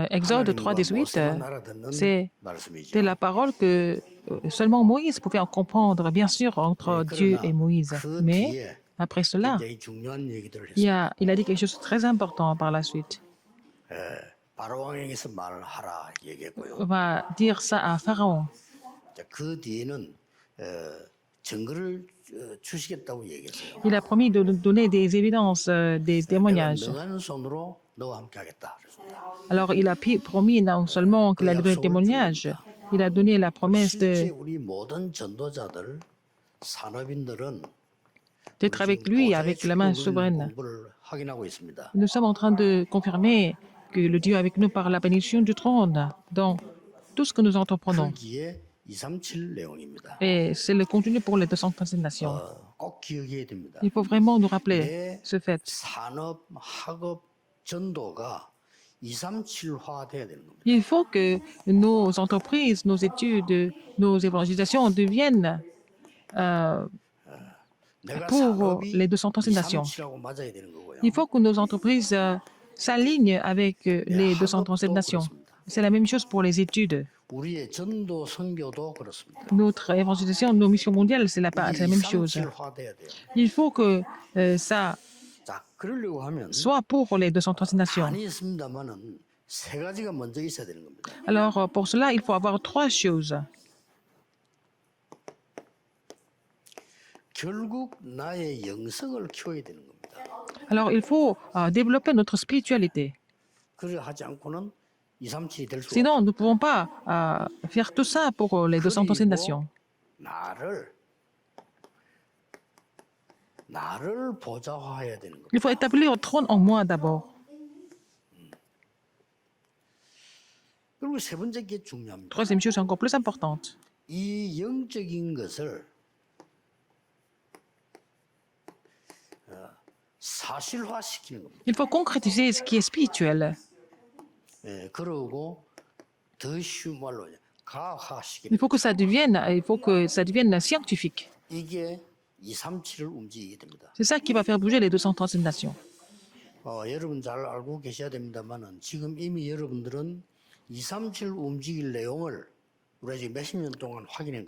Exode 3, 18, c'était la parole que seulement Moïse pouvait en comprendre, bien sûr, entre Dieu et Moïse. Mais après cela, il a dit quelque chose de très important par la suite. On va dire ça à Pharaon. Il a promis de nous donner des évidences, des témoignages. Alors, il a promis non seulement qu'il allait donner des témoignages, il a donné la promesse d'être avec lui, avec la main souveraine. Nous sommes en train de confirmer que le Dieu est avec nous par la bénédiction du trône dans tout ce que nous entreprenons. Et c'est le contenu pour les 237 nations. Il faut vraiment nous rappeler ce fait. Il faut que nos entreprises, nos études, nos évangélisations deviennent pour les 237 nations. Il faut que nos entreprises s'alignent avec les 237 nations. C'est la même chose pour les études. Notre évangélisation, nos missions mondiales, c'est la même chose. Il faut que ça soit pour les 237 nations. Alors, pour cela, il faut avoir trois choses. Alors, il faut développer notre spiritualité. Sinon, nous ne pouvons pas faire tout ça pour les 237 nations. Il faut établir le trône en moi d'abord. Troisième chose encore plus importante. Il faut concrétiser ce qui est spirituel. Il faut que ça devienne scientifique. C'est ça qui va faire bouger les 237 nations.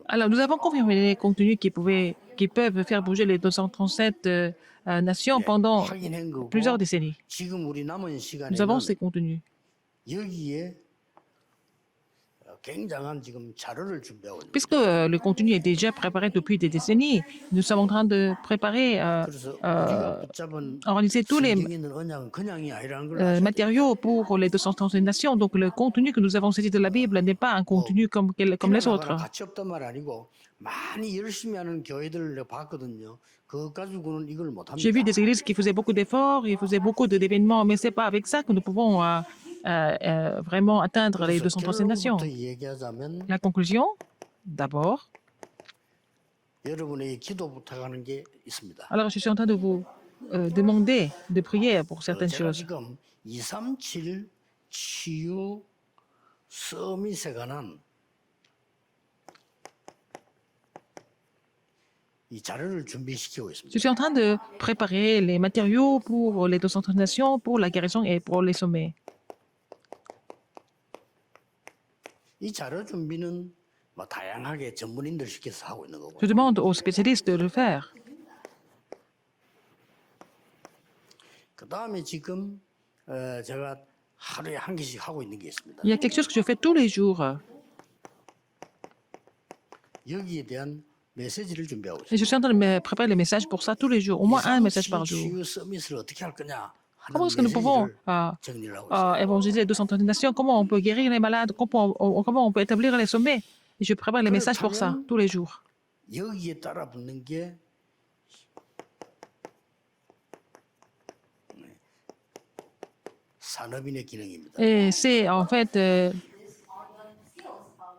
Alors, nous avons confirmé les contenus qui peuvent faire bouger les 237 nations pendant plusieurs décennies. Nous avons ces contenus. Puisque le contenu est déjà préparé depuis des décennies, nous sommes en train de préparer, organiser tous les matériaux pour les 237 nations. Donc, le contenu que nous avons saisi de la Bible n'est pas un contenu comme les autres. J'ai vu des églises qui faisaient beaucoup d'efforts, ils faisaient beaucoup d'événements, mais ce n'est pas avec ça que nous pouvons vraiment atteindre les 237 nations. La conclusion, d'abord. Alors, je suis en train de vous demander de prier pour certaines choses. Je suis en train de préparer les matériaux pour les 237 nations, pour la guérison et pour les sommets. Je demande aux spécialistes de le faire. Il y a quelque chose que je fais tous les jours. Et je suis en train de me préparer les messages pour ça tous les jours, au moins un message par jour. Comment est-ce que nous pouvons évangéliser les 230 nations? Comment on peut guérir les malades? Comment on peut établir les sommets? Et je prépare les messages pour ça tous les jours. Et c'est en fait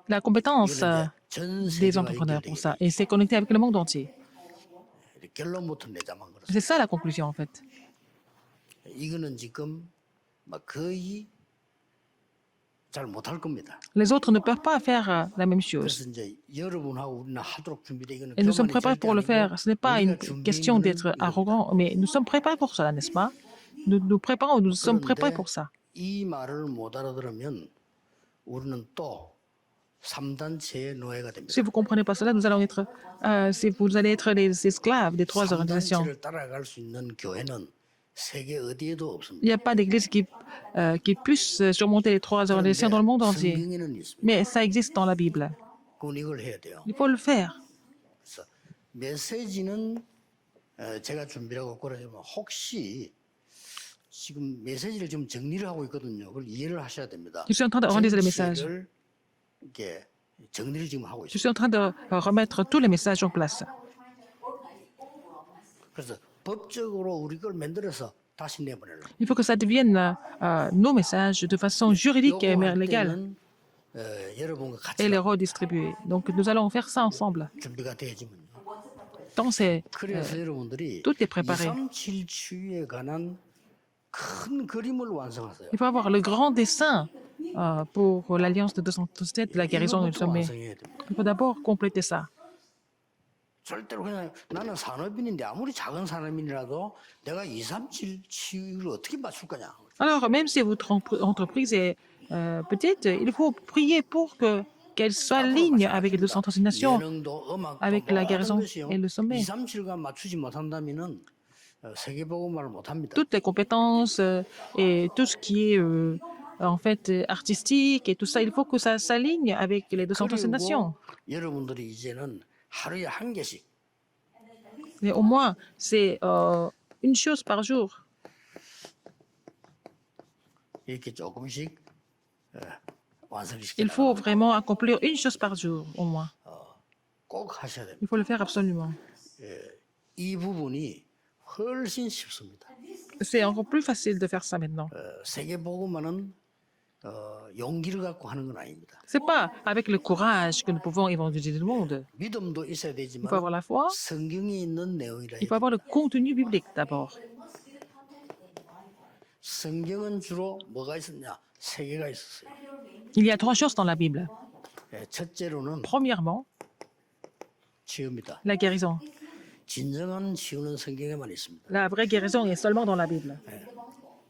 la compétence des entrepreneurs pour ça. Et c'est connecté avec le monde entier. C'est ça la conclusion en fait. Les autres ne peuvent pas faire la même chose. Et nous sommes préparés pour le faire. Ce n'est pas une question d'être arrogant, mais nous sommes préparés pour cela, n'est-ce pas? nous préparons, nous sommes préparés pour ça. 이 말을 못 알아들으면 우리는 또 3단체의 노예가 됩니다. Si vous ne comprenez pas cela, nous allons être, vous allez être les esclaves des trois organisations. 3단체를 따라갈 수 있는 교회는 세계 어디에도 Il n'y 없습니다. a pas d'église qui puisse surmonter les trois organisations dans le monde entier. 성경에는 있습니다. Mais ça existe dans la Bible. 그건 이걸 해야 돼요. Il faut le faire. 그래서 메시지는 제가 준비하고 그러지만 혹시 지금 메시지를 지금 정리를 하고 있거든요. 그걸 이해를 하셔야 됩니다. Je suis en train de organiser les messages. 전체를 이렇게 정리를 지금 하고 Je 있습니다. suis en train de remettre tous les messages en place. 그래서 법적으로 우리 걸 만들어서 다시 내보내려고. Il faut que ça devienne nos messages de façon juridique et 요거 할 légale 때는 여러분과 et les 같이 redistribuer. Donc nous allons faire ça ensemble. 준비가 되어지면요. Tant c'est, 그래서 여러분들이 tout est préparé. 237 치유에 관한 큰 그림을 완성하세요. Il faut avoir le grand dessin pour l'Alliance de 207 de la guérison et du 이것부터 sommet. 완성해야 됩니다. Il faut d'abord compléter ça. 절대로 그냥 나는 산업인인데 아무리 작은 산업인이라도 내가 237 치유를 어떻게 맞출 거냐. Alors, même si votre entreprise est petite, il faut prier pour qu'elle soit ligne avec les 236 nations, 예능도 음악도 avec la 모든 guérison 것이요. et le sommet. 237과 맞추지 못한다면은 세계복음화를 못합니다. Toutes les compétences et tout ce qui est en fait artistique et tout ça, il faut que ça s'aligne avec les 237 nations. 그리고 여러분들이 이제는 하루에 한 개씩 Mais au moins, c'est une chose par jour. 이렇게 조금씩 완성시켜 Il faut vraiment accomplir une chose par jour, au moins. 꼭 하셔야 됩니다. Il faut le faire absolument. 이 부분이 훨씬 쉽습니다. C'est encore plus facile de faire ça maintenant. 세계복음화는 용기를 갖고 하는 건 아닙니다. C'est pas avec le courage que nous pouvons évangéliser le monde. 믿음도 있어야 Il 되지만 faut avoir la foi, 성경에 있는 내용이라 il faut avoir le contenu biblique d'abord. 성경은 주로 뭐가 있었냐? 세 개가 있었어요. Il y a trois choses dans la Bible. 첫째로는 Premièrement, 치유입니다. la guérison. 진정한 치유는 성경에만 있습니다. La vraie guérison est seulement dans la Bible.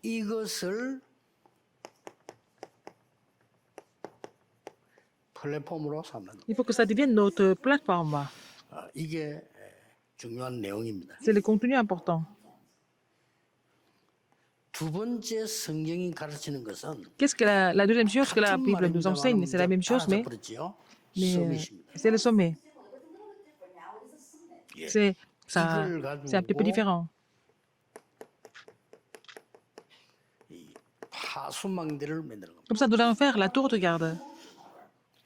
이것을 플랫폼으로 삼는 Il faut que ça devienne notre plateforme. 이게 중요한 내용입니다. C'est le contenu important. 두 번째 성경이 가르치는 것은 Qu'est-ce que la deuxième chose que la Bible nous enseigne? C'est la même chose, mais c'est le sommet. C'est ça, c'est un petit peu différent. 파수망대를 만드는 겁니다. Comme ça, nous allons faire la tour de garde.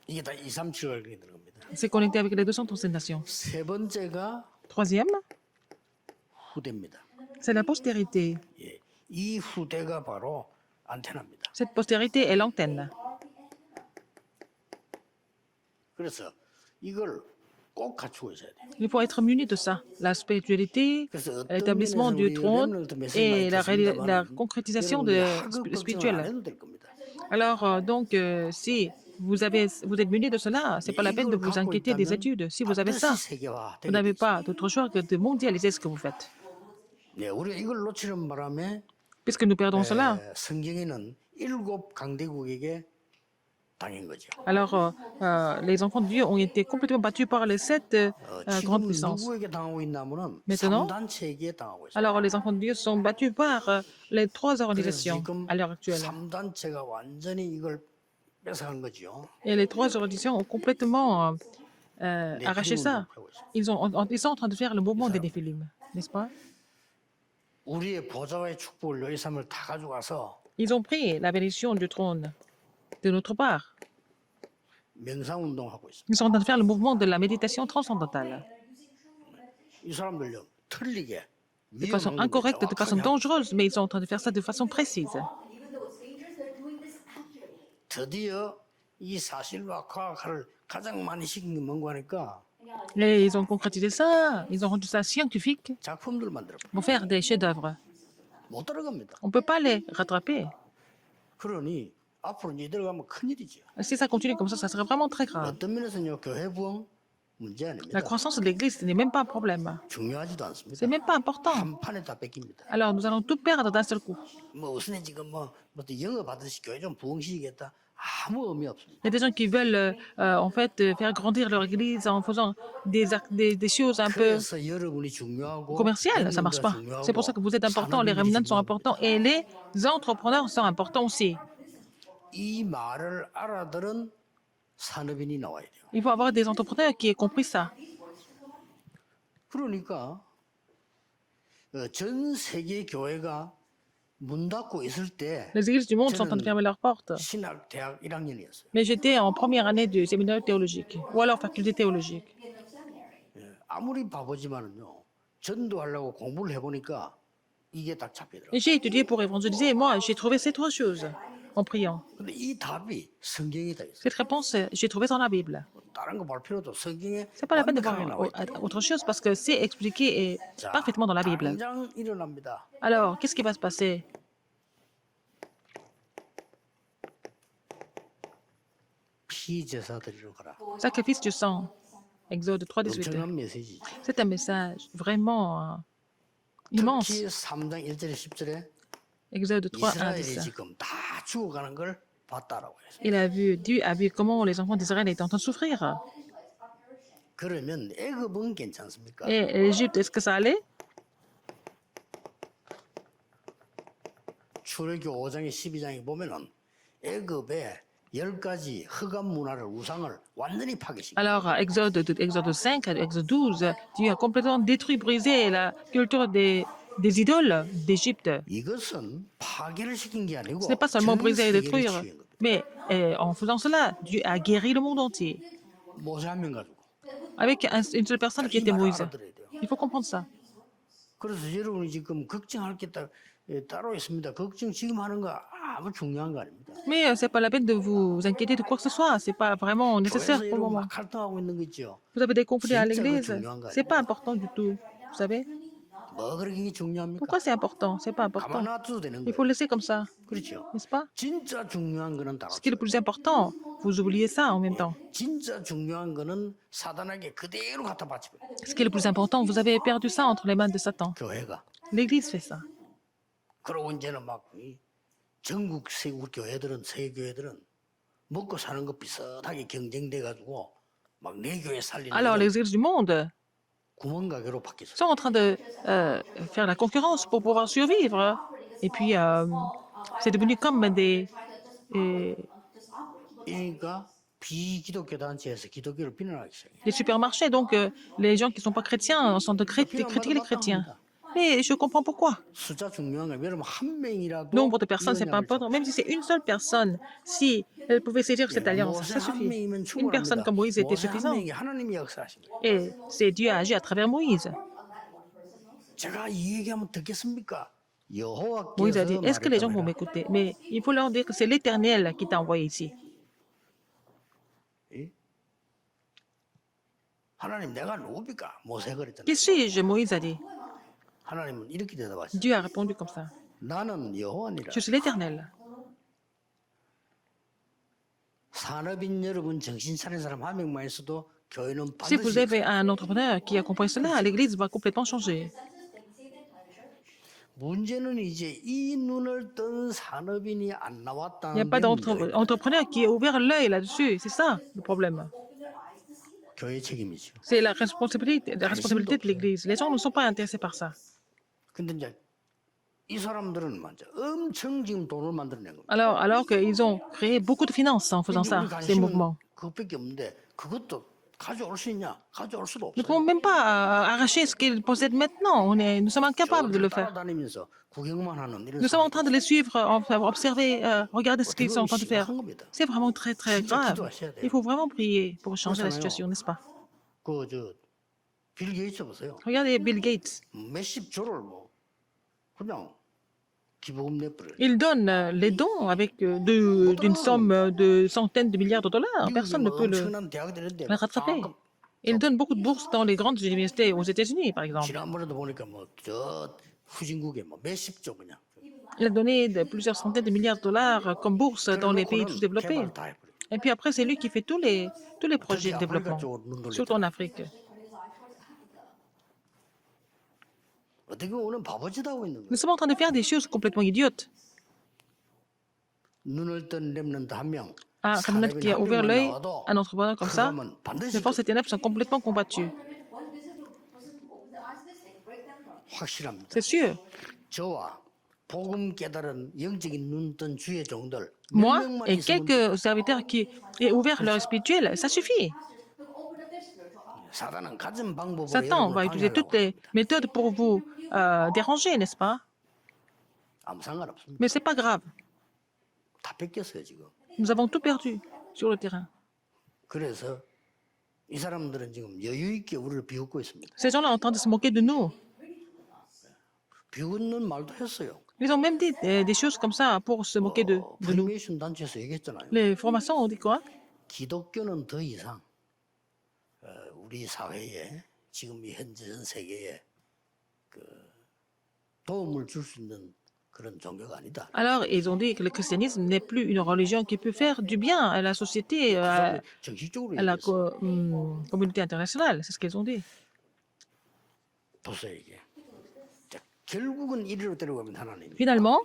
이게 다 237을 만드는 겁니다. C'est connecté avec les 237 nations. 세 번째가 Troisième, 후대입니다. c'est la postérité. 예, 이 후대가 바로 안테나입니다. Cette postérité est l'antenne. 그래서 이걸 꼭 갖추고 있어야 돼요. Il faut être muni de ça. La spiritualité, 그래서 어떤 l'établissement 면에서 du 우리 trône 렘넌트 메시지 et 많이 la 듣습니다만 concrétisation 여러분이 de 하급 걱정을 안 spirituelle. 해도 될 겁니다. Alors, donc, si vous êtes muni de cela, c'est pas la peine de vous inquiéter des études. Si vous avez ça, 반드시 세계화 vous n'avez pas d'autre choix que de mondialiser ce que vous faites. 네, 우리가 이걸 놓치는 바람에 Puisque nous perdons cela, 성경에는 7 강대국에게 당한 거죠. alors les enfants de Dieu ont été complètement battus par les 7 grandes 지금 puissances. 누구에게 당하고 있냐면은 Maintenant, 3단체에게 당하고 있어요. Alors, les enfants de Dieu sont battus par les trois 그래서 organisations 지금 à l'heure actuelle. 3단체가 완전히 이걸 뺏어간 거죠. Et les trois organisations ont complètement arraché ça. Ils sont en train de faire le mouvement des Néphilim, n'est-ce pas? 우리의 보좌의 축복을 여기 삼을 다 가져가서 Ils ont pris la bénédiction du trône de notre part. 명상 운동하고 있습니다. Ils sont en train de faire le mouvement de la méditation transcendantale. 이 사람들요 틀리게 De façon incorrecte, de façon dangereuse, mais ils sont en train de faire ça de façon précise. 드디어 이 사실과 과학을 가장 많이 시킨 게 뭔가 하니까 Et ils ont concrétisé ça, ils ont rendu ça scientifique 작품들 만들어 pour faire des chefs-d'œuvre. 못 따라갑니다. On ne peut pas les rattraper. 그러니 앞으로 이제 들어가면 큰일이죠. Si ça continue comme ça serait vraiment très grave. 어떤 면에서는요 교회 부흥 문제 La 아닙니다. croissance de l'Église, ce n'est même pas un problème. 중요하지도 Ce 않습니다. n'est même pas important. 한 판에 다 뺏깁니다. Alors, nous allons tout perdre d'un seul coup. 뭐 우선에 지금 또 영어 받으시 교회 좀 부흥시키겠다. 아무 의미 없습니다. Il y a des gens qui veulent en fait faire grandir leur Église en faisant des choses un peu 그래서 여러분이 중요하고 commerciales. Ça ne marche pas. C'est pour ça que vous êtes important, les remnants sont importants et les entrepreneurs sont importants aussi. 이 말을 알아들은 산업인이 나와야 돼요. Il faut avoir des entrepreneurs qui aient compris ça. 그러니까 전 세계 교회가 문 닫고 있을 때 Les églises du monde sont en train de fermer leurs portes. 신학 대학 1학년이었어요. Mais j'étais en première année du séminaire théologique ou alors faculté théologique. 아무리 바보지만은요. 전도하려고 공부를 해보니까 이게 딱 잡히더라고요. Et j'ai étudié pour évangéliser et moi, j'ai trouvé ces trois choses en priant. 근데 이 답이 성경에 다 있어요. Cette réponse, j'ai trouvé dans la Bible. 다른 거 볼 필요도 없어. 성경에 C'est pas la peine de 완벽하게 voir 나와 있다. autre chose parce que c'est expliqué et 자, parfaitement dans la Bible. 당장 일어납니다. Alors, qu'est-ce qui va se passer? 피제사 드리러 가라. Sacrifice du sang. Exode 3.18. 엄청난 메시지지. C'est un message vraiment immense. 특히 3장 1절에 10절에 Exode 3, 1 이스라엘이 10. 지금 다 죽어가는 걸 봤다라고 했어요. Dieu a vu comment les enfants d'Israël étaient en train de souffrir. 그러면 애굽은 괜찮습니까? Et l'Égypte, est-ce que ça allait? 출애굽 5장에 12장에 보면은 애굽의 10가지 흑암 문화를 우상을 완전히 파괴시켜. Alors, Exode 5 à Exode 12, Dieu a complètement détruit, brisé la culture des idoles d'Égypte. 이것은 파괴를 시킨 게 아니고 Ce n'est pas seulement 전 briser et 세계를 détruire, 치유한 겁니다. mais en faisant cela, Dieu a guéri le monde entier. 모세 한 명 가지고. Avec une seule personne qui était 이 말을 Moïse. 알아들어야 돼요. Il faut comprendre ça. 그래서 여러분이 지금 걱정할 게 따로 있습니다. 걱정 지금 하는 거 아무 중요한 거 아닙니다. Mais ce n'est pas la peine de vous inquiéter de quoi que ce soit. Ce n'est pas vraiment nécessaire 교회에서 pour le 여러분 moment. 막 활동하고 있는 거 있죠. Vous avez des conflits à 진짜 그거 l'église. 중요한 거 Ce n'est pas 아니에요. important du tout. Vous savez? 뭐 그렇게 중요합니까? Pourquoi c'est important? C'est pas important. 가만 놔둬도 되는 Il 거예요. faut laisser comme ça, 그렇죠. n'est-ce pas? 진짜 중요한 거는 Ce qui est le plus important, vous oubliez ça en même temps. 진짜 중요한 거는 사단에게 그대로 갖다 바치고 Ce qui est le plus important, vous avez perdu ça entre les mains de Satan. 교회가. L'Église fait ça. 그러고 이제는 막이 전국 세국 교회들은 세계 교회들은 먹고 사는 거 비슷하게 경쟁돼 가지고 막 내 교회 살리는 Alors, les 건 églises du monde 구멍가게로 바뀌었어요. sont en train de faire la concurrence pour pouvoir survivre. Et puis, c'est devenu comme 그러니까 비기독교 단체에서 기독교를 비난하기 시작해요. des supermarchés. Donc, les gens qui ne sont pas chrétiens sont de critiquer les chrétiens. Mais je comprends pourquoi. 숫자 중요한 거 여러분 한 명이라도 Nombre de personnes, c'est pas 이런 important. Même si c'est une seule personne, si elle pouvait saisir cette alliance, ça suffit. Une personne comme Moïse était suffisant. 한 명이 하나님이 역사하신 거예요. Et c'est Dieu a agi à travers Moïse. 제가 이 얘기하면 듣겠습니까? Moïse a dit, 여호와께서 est-ce que les gens vont 말했다면 m'écouter? Mais il faut leur dire que c'est l'Éternel qui t'a envoyé ici. 하나님 내가 누굽니까? 모세 그랬잖아요. Qui suis-je? Moïse a dit. 하나님은 이렇게 대답하셨어요. Dieu a répondu comme ça. 나는 여호와니라. Je suis l'Éternel. 산업인 여러분 정신 차린 사람 한 명만 있어도 교회는 Si vous 반드시 avez un entrepreneur qui a compris cela, l'Église va complètement changer. 문제는 이제 이 눈을 뜬 산업인이 안 Il n'y a 나왔다는 pas 게 문제예요. d'entrepreneur qui a ouvert l'œil là-dessus. C'est ça le problème. 교회 책임이죠. C'est la responsabilité de l'Église. Les gens ne sont pas intéressés par ça. 근데 이제 이 사람들은 먼저 엄청 지금 돈을 만들어낸 겁니다. Alors qu'ils ont créé beaucoup de finances en faisant 우리 ça, ces 관심은 mouvements. 그것밖에 없는데 그것도 가져올 수 있냐? 가져올 수도 Nous ne 없어요. pouvons même pas arracher ce qu'ils possèdent maintenant. Nous sommes incapables de le faire. 따라다니면서 구경만 하는 이런 Nous sommes en 사람이 train de les suivre, observer, regarder ce qu'ils sont en train de faire. 심각한 겁니다. C'est vraiment très, très grave. Il faut vraiment prier pour changer la situation, n'est-ce pas? 그저빌 게이츠 보세요. Regardez Bill Gates. 몇십 조를 뭐 그냥 기부금 내버려요. Il donne les dons avec d'une somme de centaines de milliards de dollars. Personne ne peut 엄청난 대학들인데 le rattraper. Il donne beaucoup de bourses dans les grandes universités aux États-Unis, par exemple. 지난번에도 보니까 뭐 저 후진국에 뭐 몇십 조 그냥. Il a donné plusieurs centaines de milliards de dollars comme bourse dans les pays sous-développés. Et puis après, c'est lui qui fait tous les projets 특히 de 아프리카 développement, 쪽으로 눈 surtout en 돌렸잖아요. Afrique. 어떻게 보면 바보짓 하고 있는 Nous 거예요. sommes en train de faire des choses complètement idiotes. 눈을 뜬 렘넌트 한 명, Un Remnant qui a 한 ouvert 명만 l'œil, 나와도 un entrepreneur comme ça, 그거면 les 반드시 forces des ténèbres sont complètement combattues. 확실합니다. C'est sûr. 저와 복음 깨달은 영적인 눈 뜬 주의 종들 몇 Moi 명만 et 있으면 quelques serviteurs qui aient ouvert leur spirituel, ça suffit. 사단은 가진 방법으로 Satan 여러분을 va utiliser 방해하려고 toutes les 합니다. méthodes pour vous déranger, n'est-ce pas? 아무 상관없습니다. Mais c'est pas grave. 다 뺏겼어요 지금. Nous avons tout perdu sur le terrain. 그래서 이 사람들은 지금 여유 있게 우리를 비웃고 있습니다. Ces gens-là sont en train de se moquer de nous. 비웃는 말도 했어요. Ils ont même dit des choses comme ça pour se moquer de nous. 프리메이션 단체에서 얘기했잖아요. Les francs-maçons ont dit quoi? 기독교는 더 이상 우리 사회에 지금 이 현재 전 세계에 그 도움을 줄 수 있는 그런 종교가 아니다. Alors, ils ont dit que le christianisme n'est plus une religion qui peut faire du bien à la société, 정식적으로 à la 얘기했어요. communauté internationale. C'est ce qu'ils ont dit. 보세요 이게. 자, 결국은 이리로 데려가면 하나님이. Finalement,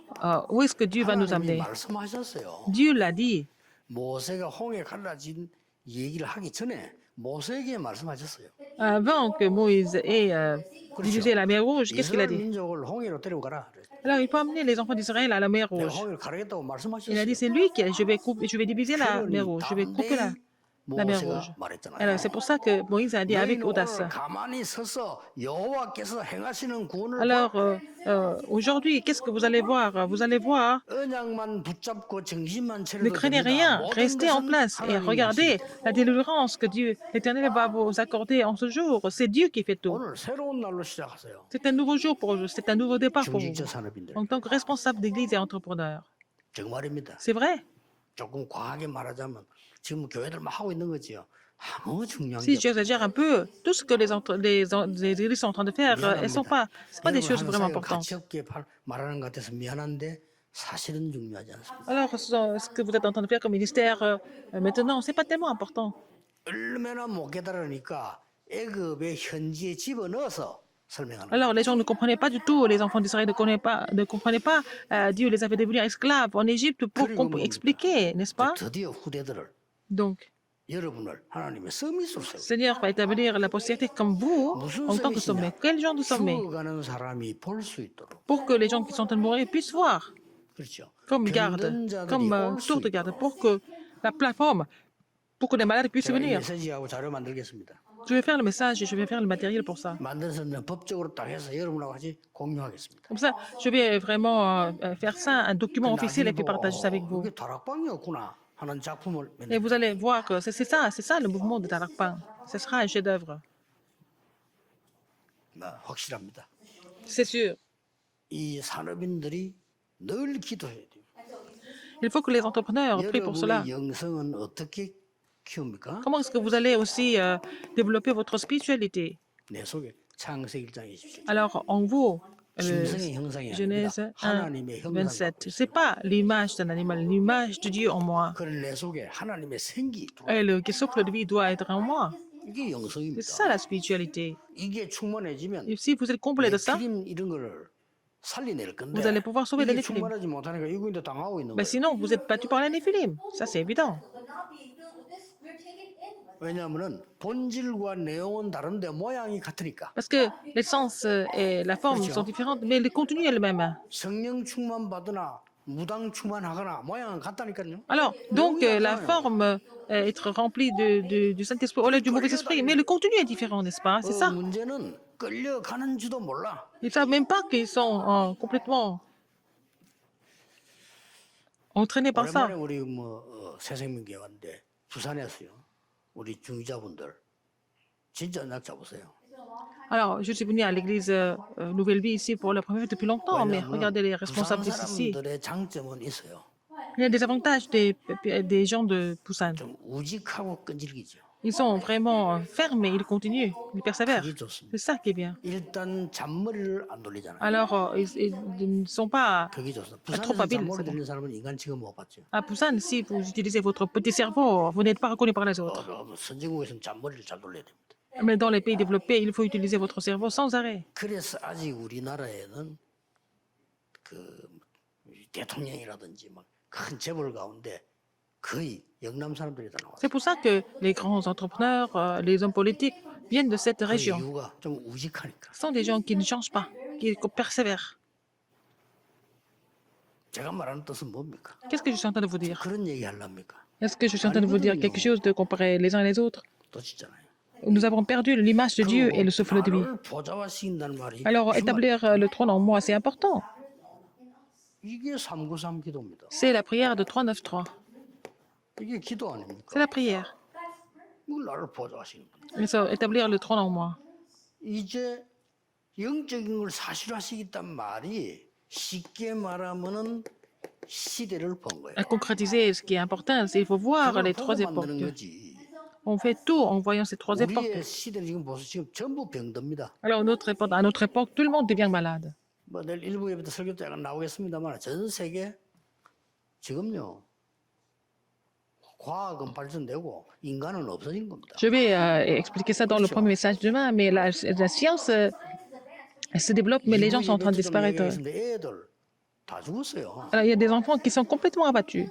où est-ce que Dieu va nous 하나님이 amener? 말씀하셨어요. Dieu l'a dit. 모세가 홍해 갈라진 얘기를 하기 전에 모세에게 말씀하셨어요. Avant que Moïse ait divisé la mer Rouge, qu'est-ce qu'il a 이스라엘 dit? 민족을 홍해로 데려가라. Alors, il peut amener les enfants d'Israël à la mer 내가 Rouge. 홍해를 가르겠다고 Il a 말씀하셨어요. dit, c'est lui qui je vais diviser la mer Rouge, je vais couper la mer Rouge. 모세가 말했잖아요. Alors, c'est pour ça que Moïse a dit avec 너희는 audace. 오늘 가만히 서서 여호와께서 행하시는 구원을 Alors, aujourd'hui, qu'est-ce que vous allez voir? Vous allez voir, 언약만 붙잡고 정신만 ne 차려도 craignez 됩니다. rien, 모든 restez en 것은 place et 하나님이 regardez 하십니다. la délivrance que Dieu, l'Éternel, va vous accorder en ce jour. C'est Dieu qui fait tout. 오늘 새로운 날로 시작하세요. C'est un nouveau jour pour vous, c'est un nouveau départ pour vous. 중직자 산업인들. En tant que responsable d'église et entrepreneur. 정말입니다. C'est vrai. 조금 과하게 말하자면 지금 교회들 막 하고 있는 거지요. 아무 중요한 Si 게 j'exagère un peu, tout ce que les églises sont en train de faire, elles sont pas, c'est pas des choses vraiment importantes. 가치 없게 말하는 것 같아서 미안한데 사실은 중요하지 않습니다. Alors, ce que vous êtes en train de faire comme ministère maintenant, c'est pas tellement important. 얼마나 못 깨달으니까 애굽의 현지에 집어넣어서 설명하는. Alors, les gens ne comprenaient pas du tout, les enfants d'Israël ne comprenaient pas, Dieu les avait devenus esclaves en Égypte pour expliquer, n'est-ce pas? 드디어 후대들을 Donc, 여러분을 하나님의 서밋으로 세우고 le Seigneur va établir la postérité comme vous en tant que sommet. Quel genre de sommet? 죽어가는 사람이 볼 수 있도록. Pour que les gens qui sont en train de mourir puissent voir, 그렇죠. comme garde, comme tour de garde, pour que la plateforme, pour que les malades puissent 제가 이 venir. 메시지하고 자료 만들겠습니다. Je vais faire le message et je vais faire le matériel pour ça. 만들어서 법적으로 딱 해서 여러분하고 같이 공유하겠습니다. Comme ça, je vais vraiment faire ça, un document officiel et puis partager ça avec vous. 이게 다락방이었구나 하는 작품을 Et vous allez voir que c'est ça le mouvement de Tarakpan. Ce sera un chef-d'œuvre. 확실합니다. C'est sûr. 이 산업인들이 늘 기도해야 돼요. Il faut que les entrepreneurs prient pour cela. 여러분의 영성은 어떻게 키웁니까? Comment est-ce que vous allez aussi développer votre spiritualité? 내 속에 창세기 1장 27절. Alors, en vous, 짐승의 형상이 Genèse 아닙니다. 1, 하나님의 형상. 27, c'est pas l'image d'un animal, l'image de Dieu en moi. 그런 내 속에 하나님의 생기. Et le souffle de vie doit être en moi. 이게 C'est 영성입니다. ça la spiritualité. 이게 충만해지면 Et si vous êtes complet de ça, 피림 이런 거를 살려낼 건데 vous allez pouvoir sauver les 이게 Néphilim. 충만하지 못하니까 이구인데 당하고 있는 Ben 거예요. sinon, vous êtes battu par les Néphilim. Ça, c'est évident. 왜냐하면 본질과 내용은 다른데 모양이 같으니까. Parce que l'essence et la forme sont différentes, mais le contenu est le même. 성령 충만 받으나 무당 충만하거나 모양은 같다니까요. Alors, donc, la forme, être remplie du Saint-Esprit au lieu du mauvais esprit, mais le contenu est différent, n'est-ce pas? C'est ça. 문제는 끌려가는지도 몰라. Ils ne savent même pas qu'ils sont complètement entraînés par ça. 오랜만에 우리 새생명교회 왔는데 부산에서요. 우리 중위자분들 진짜 언약 잡으세요. Alors, je suis venu à l'église Nouvelle Vie ici pour la première fois depuis longtemps, mais regardez les responsables 부산 d'ici. 사람들의 장점은 있어요. Il y a des avantages des gens de Busan. 좀 우직하고 끈질기죠. Ils sont vraiment fermes et ils continuent, ils 그게 persévèrent. 좋습니다. C'est ça qui est bien. 일단 잔머리를 안 돌리잖아요. Alors, ils ne sont pas 그게 좋습니다. trop 부산에서 habiles, 잔머리 c'est bon. 돌리는 사람은 인간 취급 못 받죠. À Busan, si vous utilisez votre petit cerveau, vous n'êtes pas reconnu par les autres. 선진국에서는 잔머리를 잘 돌려야 됩니다. Mais dans les pays développés, il faut utiliser votre cerveau sans arrêt. 그래서 아직 우리나라에는 그 대통령이라든지 막 큰 재벌 가운데 거의 영남 사람들이 다 나왔어요. C'est pour ça que les grands entrepreneurs, les hommes politiques viennent de cette 그 région. 이유가 좀 우직하니까. Ce sont des gens qui ne changent pas, qui persévèrent. 제가 말하는 뜻은 뭡니까? Qu'est-ce que je suis en train de vous dire? 그런 얘기 하려합니까? Est-ce que je suis en train de vous dire quelque chose de comparer les uns les autres? 또 진짜나요? Nous avons perdu l'image de Dieu et le souffle de vie. 나를 보좌화시킨다는 말이 Alors, établir le trône en moi, c'est important. 이게 393 기도입니다. C'est la prière de 393. 이게 기도 아닙니까? C'est la prière. 이걸 나를 보좌화시키는 거예요. Et ça, établir le trône en moi. 이제 영적인 걸 사실화시켰단 말이 쉽게 말하면은 시대를 본 거예요. À concrétiser ce qui est important, c'est qu'il faut voir 그걸 les 보고 trois 만드는 époques. 거지. On fait tout en voyant ces trois époques. 우리의 시대는 지금 보세요. 지금 전부 병듭니다. Alors, à notre époque, tout le monde devient malade. 뭐 내일 일부 예배 때 설교 때 약간 나오겠습니다만 전 세계 지금요 과학은 발전되고 인간은 없어진 겁니다. Je vais expliquer ça dans le premier message demain, mais la science se développe, mais les gens sont en train de disparaître. 애들 다 죽었어요. Alors, il y a des enfants qui sont complètement abattus.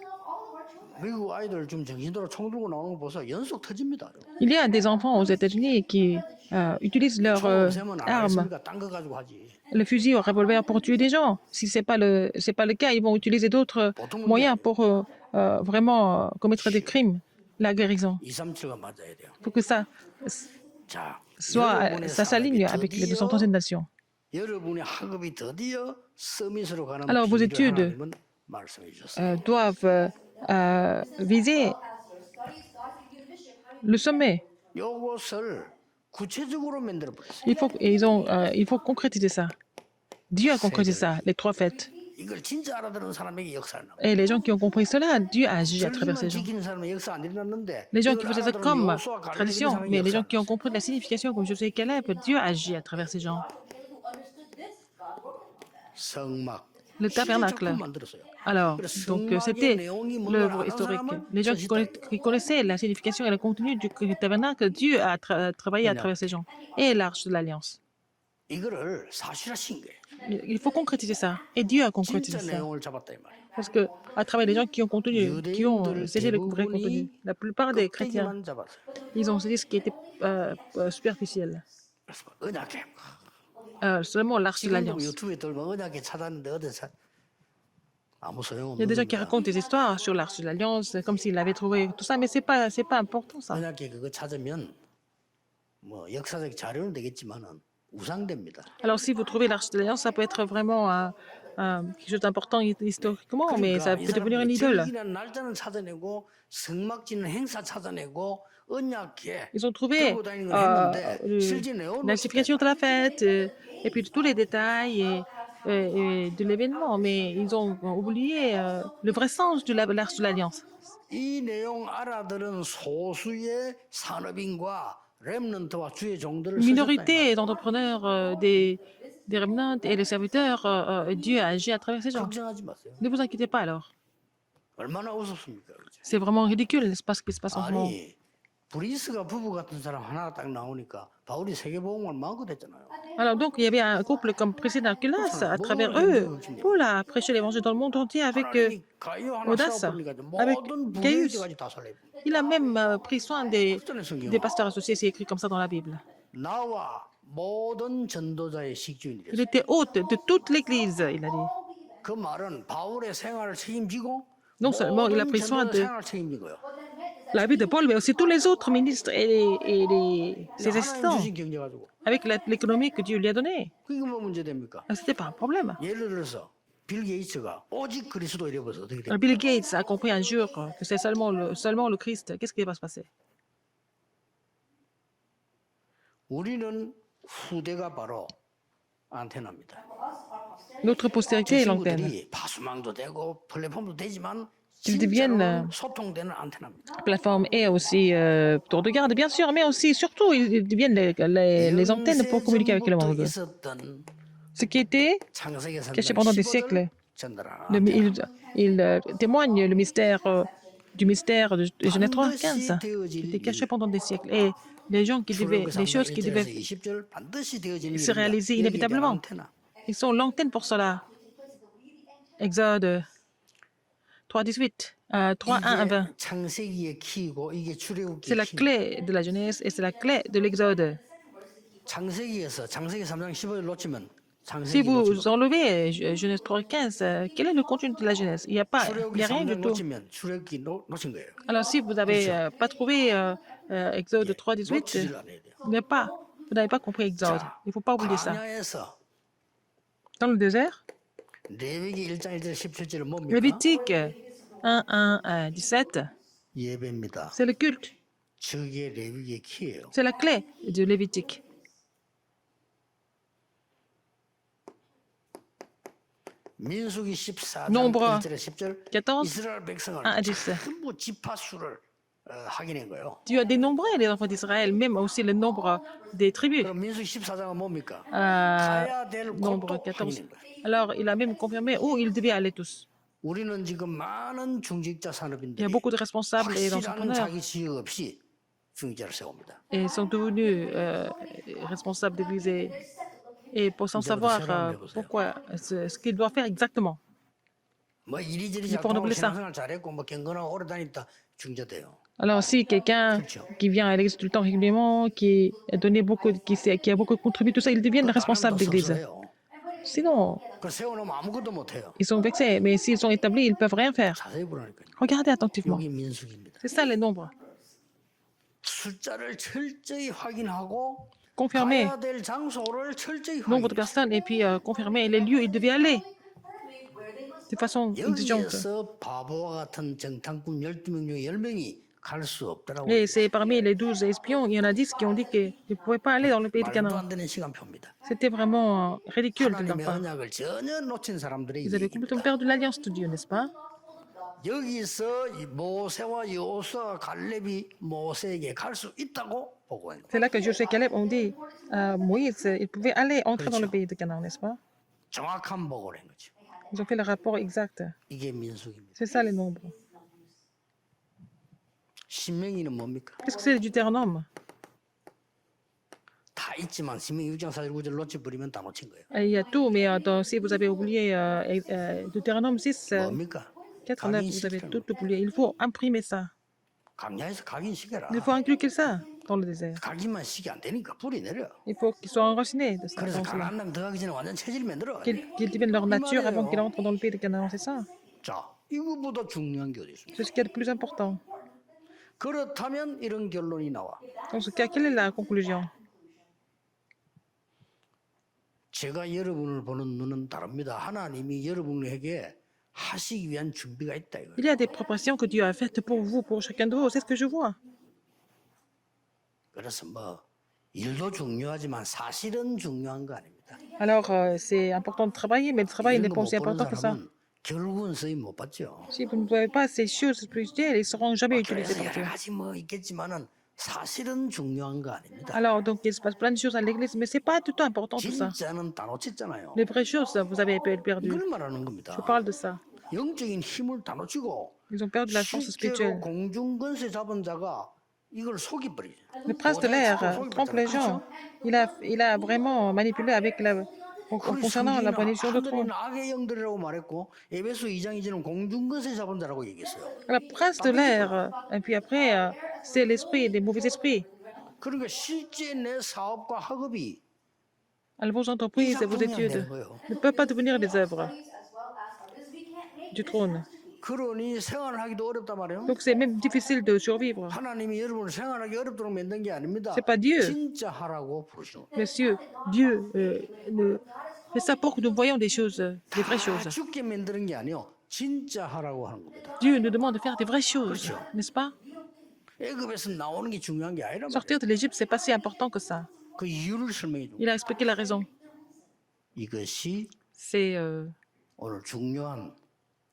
미국 아이들 좀 정신도로 총 들고 나오는 거 보세요. 연속 터집니다. Il y a des enfants aux États-Unis qui utilisent leurs 총 세면 안 armes, 하겠습니까? 딴 거 가지고 하지. le fusil au revolver pour tuer des gens. Si c'est pas le cas, ils vont utiliser d'autres moyens pour vraiment commettre des crimes. La guérison. 237가 맞아야 돼요. Pour que ça 자, ça s'aligne avec les 237 nations. 여러분의 학업이 드디어 서밋으로 가는 Alors, vos 비밀을 études 하나님은 말씀해 주셨어요. doivent viser le sommet. 이것을 구체적으로 만들어 버렸어요. Il faut concrétiser ça. Dieu a concrétisé ça, les trois fêtes. 이걸 진짜 알아듣는 사람에게 역사를 나와. Et les gens qui ont compris cela, Dieu a agi à travers ces gens. 지키는 사람은 역사 안 일어났는데 Les gens qui 이걸 faisaient ça 알아들은 comme 여호수아 갈렙 tradition, 사람에게 mais les gens 역사를 qui ont compris la signification, comme Josué et Caleb, Dieu a agi à travers ces gens. 성막 Le tabernacle. 시대작품 만들었어요. Alors, donc c'était l'œuvre historique. Les gens qui connaissaient la signification et le contenu du tabernacle, Dieu a travaillé à travers ces gens. Et l'arche de l'Alliance. 이거를 사실화신 거예요. Il faut concrétiser ça. Et Dieu a concrétisé 진짜 ça. 내용을 잡았다 이 말이에요. Parce que à travers les gens qui ont saisi le vrai contenu, la plupart des chrétiens, 껍데기만 잡았어요. ils ont saisi ce qui était superficiel. 그래서 언약계 Seulement l'arche de 지금도 l'Alliance. 유튜브에 들면 언약계 찾았는데 어디서 아무 Il y a 소용없는 des gens qui 겁니다. racontent des histoires sur l'arche de l'Alliance, comme s'ils l'avaient trouvé, tout ça, mais c'est pas important ça. 언약계 그거 찾으면 뭐 역사적 자료는 되겠지만은 우상됩니다. Alors si vous trouvez l'arche de l'Alliance, ça peut être vraiment quelque chose d'important historiquement, mais ça peut devenir une idole. 절기란 날짜는 찾아내고 성막 짓는 행사 찾아내고 언약계 Ils ont trouvé 들고 다니는 걸 했는데 la 실제 내용은 signification de la fête, et puis tous les détails et de l'événement, mais ils ont oublié le vrai sens de l'arche de l'Alliance. 이 내용 알아들은 소수의 산업인과 렘넌트와 주의 종들을 Une 쓰셨다. minorité d'entrepreneurs, des remnants et les serviteurs, Dieu a agi à travers ces gens. 걱정하지 마세요. Ne vous inquiétez pas alors. 얼마나 우습습니까? 그렇죠? C'est vraiment ridicule, n'est-ce pas, ce qui se passe en ce moment. 아니 브리스가 부부 같은 사람 하나 딱 나오니까 바울이 세계복음을 마음껏 했잖아요. Alors donc, il y avait un couple comme Priscille d'Arculas. À travers eux, Paul a prêché l'évangile dans le monde entier avec 하나님이 가이오 하나 audace, 세워버리니까 avec 모든 Gaius. 부교회까지 다 살려. Il a même pris soin des 그때는 성경 pasteurs associés, c'est écrit comme ça dans la Bible. 나와 모든 전도자의 식주인이 Il 됐어요. était hôte de toute l'Église, il a dit. 그 말은 바울의 생활을 책임지고 Non seulement il a 모든 pris soin 전도자 de 생활을 책임지고요. la vie de Paul, mais aussi tous les autres ministres et ses 하나님 assistants, 주신 경제 가지고 avec l'économie que Dieu lui a donnée. 그게 뭐 문제 됩니까? C'était pas un problème. 예를 들어서 빌 게이츠가 오직 그리스도 이래버서 어떻게 돼요? Bill Gates a compris un jour que c'est seulement le Christ. Qu'est-ce qui va se passer? 우리는 후대가 바로 안테나입니다. Notre postérité est l'antenne. 친구들이 파수망도 되고 플랫폼도 되지만 qu'ils deviennent 소통되는 안테나입니다. plateforme et aussi tour de garde, bien sûr, mais aussi, surtout, ils deviennent les antennes pour communiquer avec le 영세전부터 monde. 있었던 Ce qui était 창세기 caché 3장 pendant des 15절을 siècles. 전달하는 Le- 안테나. il témoigne le mystère du mystère de Genèse 3:15, 반드시 qui 되어질 était caché 일. pendant des siècles. Et les gens qui devaient, 출애굽기 les 3장 choses qui 1절에서 devaient 20절 반드시 되어질 se 일입니다. réaliser 여기에 대한 inévitablement. 안테나. Ils sont l'antenne pour cela. Exode 3:18, 3:1 à 20. 이게 창세기의 키이고 이게 출애굽기 C'est la 키. clé de la Genèse et c'est la clé de l'Exode. 창세기에서 창세기 3장 15절 놓치면 Si 창세기 vous 놓치면 enlevez Genèse 3:15, quel est le contenu de la Genèse? Il n'y a pas, il 출애굽기 y a rien du 3장 tout. 놓치면 출애굽기 놓친 거예요. Alors si vous n'avez pas trouvé Exode 3:18, 놓치질 않아야 돼요. vous n'avez pas compris Exode. 자, Il ne faut pas oublier ça. 광야에서 Dans le désert, 레위기 1장 1절 17절은 뭡니까? Lévitique 1:1 17, 예배입니다. c'est le culte. 저게 레위기의 키예요. C'est la clé de Lévitique. 민수기 14장 Nombre 1절에 10절 14, 이스라엘 백성을 1 à 10. 전부 지파수를 확인한 거예요. Dieu a dénombré les enfants d'Israël, même aussi le nombre des tribus. 그럼 민수기 14장은 뭡니까? Euh, 가야 될 nombre 곳도 14. 확인한 거예요. Alors, il a même confirmé où ils devaient aller tous. 우리는 지금 많은 중직자 Il y a 산업인들이 beaucoup de responsables et 확실한 d'entrepreneurs 자기 지역 없이 중직자를 세웁니다. et sont devenus responsables d'église et sans savoir pourquoi, ce qu'ils doivent faire exactement. 뭐 이리저리 Il faut renouveler 작동하고 ça. 신앙생활 잘했고 뭐 경건하고 오래 다녔다 중저돼요. Alors, si quelqu'un qui vient à l'église tout le temps régulièrement, qui a donné beaucoup, qui a beaucoup contribué, tout ça, ils deviennent responsables d'église. Sinon, 그 세워놓으면 아무것도 못해요. ils sont vexés, mais s'ils sont établis, ils ne peuvent rien faire. 자세히 보라니까요. Regardez attentivement. 여기 민수기입니다. C'est ça les nombres. sul자를 철저히 확인하고 Confirmer 가야 될 장소를 철저히 nombre de 확인해요. personnes et puis confirmer les lieux où ils devaient aller de façon exigeante. 여기에서 바보와 같은 정탐꾼 12명 중에 10명이 갈 수 없더라고요. Et c'est parmi les 12 espions, il y en a 10 qui ont dit qu'ils ne pouvaient pas aller dans le pays de 말도 Canaan. 안 되는 시간표입니다. C'était vraiment ridicule de leur 하나님의 part. 언약을 전혀 놓친 사람들의 Ils avaient 얘기입니다. complètement perdu l'alliance de Dieu, n'est-ce pas? 여기서 이 모세와 여호수아 갈렙이 모세에게 갈 수 있다고 보고한 거예요. C'est là que Josué et Caleb ont dit à Moïse, il pouvait aller entrer dans le pays de Canaan, n'est-ce pas? 정확한 보고를 한 거죠. Ils ont fait le rapport exact. 이게 민수기입니다. C'est ça les nombres. 신명기는 뭡니까? Qu'est-ce que c'est le Deutéronome? 다 있지만 신명기 6장 4절 9절 놓쳐 버리면 다 놓친 거예요. Il y a tout, mais si vous avez oublié Deutéronome 6, 뭡니까? 4, 9, vous avez tout oublié. Il faut imprimer ça. 강야에서 각인시켜라. Il faut inculquer ça dans le désert. 각인만 시기 안 되니까 불이 내려. Il faut qu'ils soient enracinés de ça, 그래서 dans cela. 가나안 남 들어가기 전에 완전 체질 만들어. Qu'ils deviennent leur nature avant qu'ils entrent dans le pays de Canaan, c'est ça? 자, 이거보다 중요한 게 어디 있습니까? C'est ce qui est le plus important. 그렇다면 이런 결론이 나와. Dans ce cas, quelle est la conclusion? 제가 여러분을 보는 눈은 다릅니다. 하나님이 여러분에게 하시기 위한 준비가 있다 이거예요. Il y a des préparations que Dieu a faites pour vous, pour chacun de vous. C'est ce que je vois. 그래서 뭐 일도 중요하지만 사실은 중요한 거 아닙니다. Alors, c'est important de travailler, mais le travail n'est 이런 pas 거 aussi 못 보는 important que ça. 사람은 결국은 쓰임 못 받죠. Si vous ne voyez pas ces choses spirituelles, ils ne seront jamais utilisés 그래서 par Dieu. 여러 가지 뭐 있겠지만은 사실은 중요한 거 아닙니다. Alors, donc, il se passe plein de choses à l'église, mais c'est pas tout le temps important tout ça. 진짜는 다 놓쳤잖아요. Les vraies choses, vous avez perdu. 이걸 말하는 겁니다. Je parle de ça. 영적인 힘을 다 놓치고 Ils ont perdu la force 실제로 spirituelle. 공중권세 잡은 자가 이걸 속이버리죠. Le prince de l'air trompe les gens. Il a vraiment manipulé avec concernant la bénédiction de trône. 하늘은 악의 영들이라고 말했고 에베소 2장 2절은 공중권세 잡은 자라고 얘기했어요. Le prince de l'air, et puis après, c'est l'esprit, des mauvais esprits. 그러니까 실제 내 사업과 학업이 Alors, vos entreprises et vos études ne peuvent pas devenir des œuvres du trône. 그러니 생활하기도 어렵단 말이에요. Donc, c'est même difficile de survivre. 하나님이 여러분을 생활하기 어렵도록 만든 게 아닙니다. C'est pas Dieu. 진짜 하라고 부르시는 거예요. Monsieur, Dieu fait ça pour que nous voyions des choses, des vraies 다 choses. 죽게 만드는 게 아니요. 진짜 하라고 하는 겁니다. Dieu nous demande de faire des vraies choses, n'est-ce pas? 애굽에서 나오는 게 중요한 게 아니라 말이에요. Sortir de l'Égypte, c'est pas si important que ça. 그 이유를 설명해 줍니다. Il a expliqué la raison. 이것이 C'est 오늘 중요한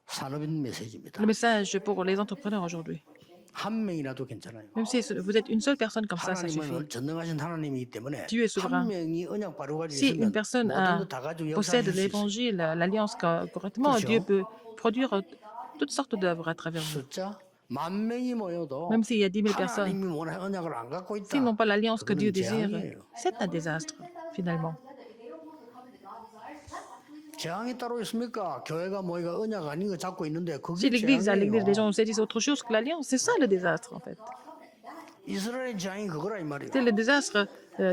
산업인 메시지입니다. Le message pour les entrepreneurs aujourd'hui. 한 명이라도 괜찮아요. Même si vous êtes une seule personne comme ça suffit. 하나님은 전능하신 하나님이기 때문에 Dieu est 한 souverain. 명이 언약 바로 가지고 Si une 있으면 personne 모든 거 다 가지고 possède 역사하실 수 있어요. l'évangile, l'alliance correctement, 그렇죠. Dieu peut produire toutes sortes d'œuvres à travers vous. 숫자 만 명이 모여도 Même s'il y a 10 000 personnes, 하나님이 원하는 언약을 안 갖고 있다. s'ils n'ont pas l'alliance que Dieu 그거는 désire, 재앙이에요. c'est un désastre, finalement. 재앙이 따로 있습니까? 교회가 뭐가 언약 아닌 거 잡고 있는데 Si 그게 l'Église, à l'Église, les 재앙이에요. gens saisissent autre chose que l'alliance, c'est ça le désastre, en fait. 이스라엘의 재앙이 그거라 이 말이에요. C'est le désastre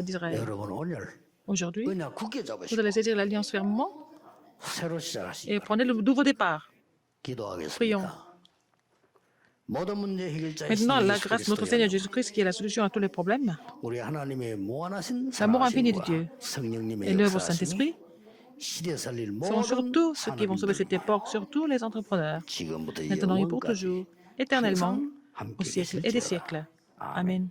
d'Israël. 여러분 오늘 Aujourd'hui, 언약 굳게 vous 잡으시고 allez saisir l'alliance fermement 새로 시작하시기 et prenez le nouveau départ. 기도하겠습니다. 모든 문제 해결자이신 Maintenant, la 예수 grâce de notre 그리스도의 Seigneur 하나님, Jésus-Christ, qui est la solution à tous les problèmes, 우리 하나님의 무한하신 L'amour infini de 사랑하심과 Dieu 성령님의 et l'œuvre 역사하심이 Saint-Esprit 시대 살릴 seront sur 모든 tous ceux qui vont sauver cette 산업인들과 époque, sur tous les entrepreneurs, 지금부터 maintenant et pour 영원까지 toujours, éternellement, 항상 함께 au siècle et des 계실지어다. siècles. 아멘. Amen.